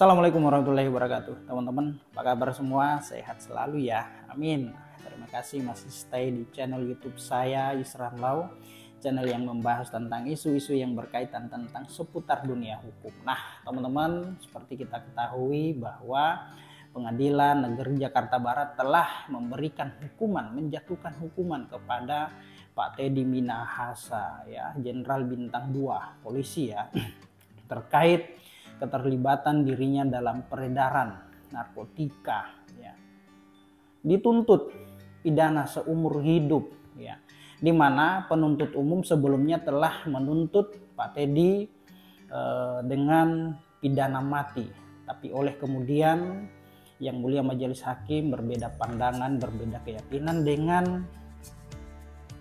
Assalamualaikum warahmatullahi wabarakatuh. Teman-teman, apa kabar semua? Sehat selalu ya. Amin. Terima kasih masih stay di channel YouTube saya, Yusran Lau. Channel yang membahas tentang isu-isu yang berkaitan tentang seputar dunia hukum. Nah, teman-teman, seperti kita ketahui bahwa Pengadilan Negeri Jakarta Barat telah memberikan hukuman, menjatuhkan hukuman kepada Pak Teddy Minahasa, ya, Jenderal Bintang 2 polisi ya, terkait keterlibatan dirinya dalam peredaran narkotika, ya. Dituntut pidana seumur hidup, ya, di mana penuntut umum sebelumnya telah menuntut Pak Teddy dengan pidana mati, tapi oleh kemudian Yang Mulia Majelis Hakim berbeda pandangan, berbeda keyakinan dengan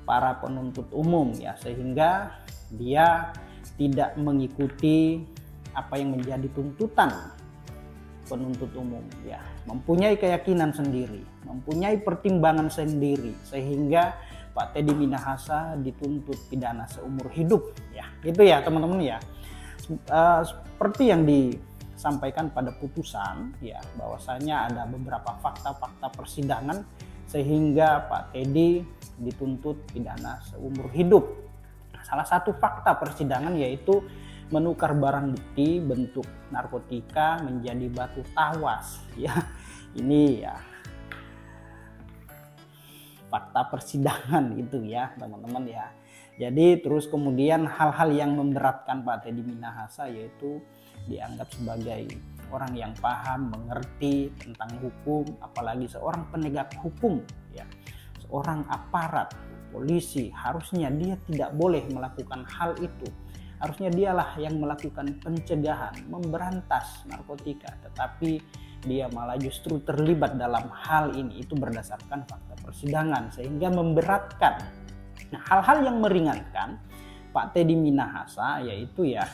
para penuntut umum, ya, sehingga dia tidak mengikuti apa yang menjadi tuntutan penuntut umum, ya, mempunyai keyakinan sendiri, mempunyai pertimbangan sendiri, sehingga Pak Teddy Minahasa dituntut pidana seumur hidup, ya, gitu ya teman-teman ya. Seperti yang disampaikan pada putusan, ya, bahwasanya ada beberapa fakta-fakta persidangan sehingga Pak Teddy dituntut pidana seumur hidup. Salah satu fakta persidangan yaitu menukar barang bukti bentuk narkotika menjadi batu tawas, ya. Ini ya fakta persidangan itu ya teman-teman ya. Jadi terus kemudian hal-hal yang memberatkan Pak Teddy Minahasa yaitu dianggap sebagai orang yang paham, mengerti tentang hukum, apalagi seorang penegak hukum, ya, seorang aparat polisi, harusnya dia tidak boleh melakukan hal itu. Harusnya dialah yang melakukan pencegahan, memberantas narkotika, tetapi dia malah justru terlibat dalam hal ini. Itu berdasarkan fakta persidangan, sehingga memberatkan. Nah, hal-hal yang meringankan Pak Teddy Minahasa yaitu ya,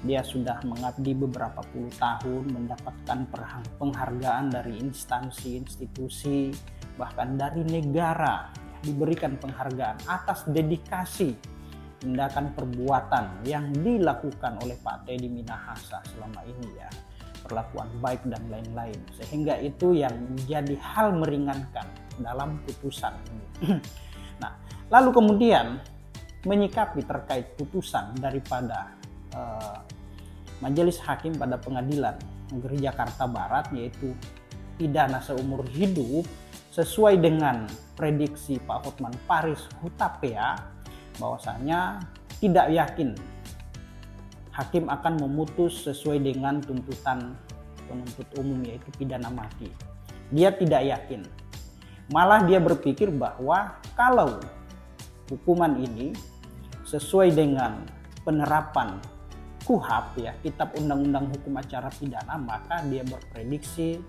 dia sudah mengabdi beberapa puluh tahun, mendapatkan penghargaan dari instansi, institusi, bahkan dari negara, diberikan penghargaan atas dedikasi tindakan perbuatan yang dilakukan oleh Pak Teddy Minahasa selama ini, ya, perlakuan baik dan lain-lain, sehingga itu yang menjadi hal meringankan dalam putusan ini. Nah, lalu kemudian menyikapi terkait putusan daripada Majelis Hakim pada Pengadilan Negeri Jakarta Barat, yaitu pidana seumur hidup sesuai dengan prediksi Pak Hotman Paris Hutapea, bahwasanya tidak yakin hakim akan memutus sesuai dengan tuntutan penuntut umum yaitu pidana mati. Dia tidak yakin. Malah dia berpikir bahwa kalau hukuman ini sesuai dengan penerapan KUHP, ya, Kitab Undang-Undang Hukum Acara Pidana, maka dia berprediksi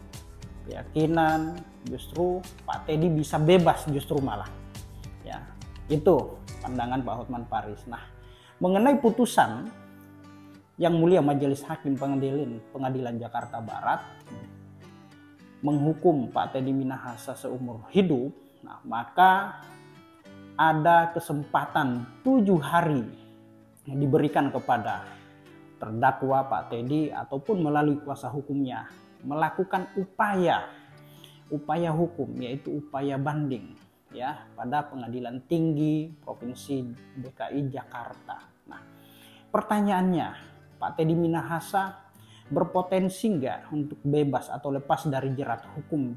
keyakinan justru Pak Teddy bisa bebas justru malah, ya. Itu pandangan Pak Hotman Paris. Nah, mengenai putusan Yang Mulia Majelis Hakim Pengadilan Jakarta Barat menghukum Pak Teddy Minahasa seumur hidup, nah, maka ada kesempatan 7 hari yang diberikan kepada terdakwa Pak Teddy ataupun melalui kuasa hukumnya melakukan upaya hukum, yaitu upaya banding, ya, pada Pengadilan Tinggi Provinsi DKI Jakarta. Nah, pertanyaannya, Pak Teddy Minahasa berpotensi nggak untuk bebas atau lepas dari jerat hukum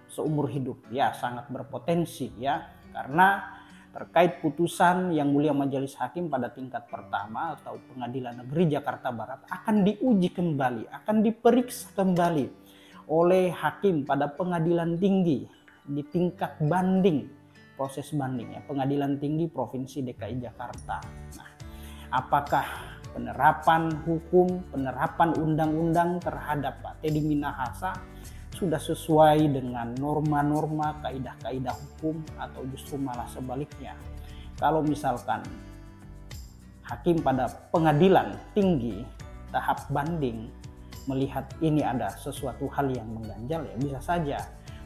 seumur hidup? Ya, sangat berpotensi, ya, karena terkait putusan Yang Mulia Majelis Hakim pada tingkat pertama atau Pengadilan Negeri Jakarta Barat akan diuji kembali, akan diperiksa kembali oleh hakim pada Pengadilan Tinggi di tingkat banding, proses banding, ya, Pengadilan Tinggi Provinsi DKI Jakarta. Nah, apakah penerapan hukum, penerapan undang-undang terhadap Pak Teddy Minahasa sudah sesuai dengan norma-norma, kaidah-kaidah hukum, atau justru malah sebaliknya? Kalau misalkan hakim pada Pengadilan Tinggi tahap banding melihat ini ada sesuatu hal yang mengganjal, ya bisa saja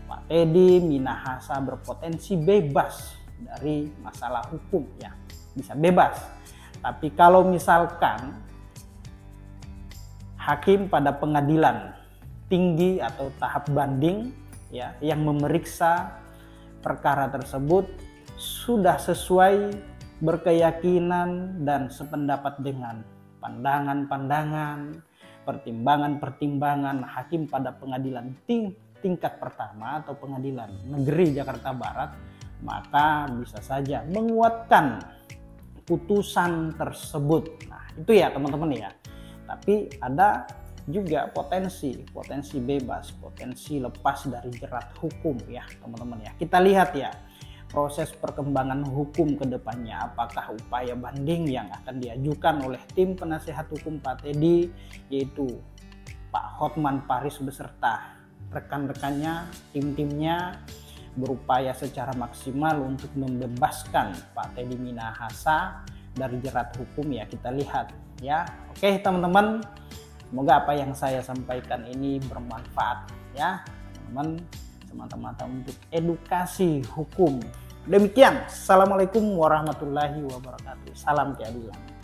Pak Teddy Minahasa berpotensi bebas dari masalah hukum, ya, bisa bebas. Tapi kalau misalkan hakim pada pengadilan tinggi atau tahap banding ya yang memeriksa perkara tersebut sudah sesuai, berkeyakinan dan sependapat dengan pandangan-pandangan, pertimbangan-pertimbangan hakim pada pengadilan tingkat pertama atau pengadilan negeri Jakarta Barat, maka bisa saja menguatkan putusan tersebut. Nah, itu ya teman-teman ya. Tapi ada juga potensi bebas, potensi lepas dari jerat hukum ya teman-teman ya. Kita lihat ya proses perkembangan hukum ke depannya, apakah upaya banding yang akan diajukan oleh tim penasehat hukum Pak Teddy, yaitu Pak Hotman Paris beserta rekan-rekannya, tim-timnya berupaya secara maksimal untuk membebaskan Pak Teddy Minahasa dari jerat hukum ya. Kita lihat ya. Oke teman-teman, semoga apa yang saya sampaikan ini bermanfaat ya teman-teman, semata-mata untuk edukasi hukum. Demikian, assalamualaikum warahmatullahi wabarakatuh. Salam keadilan.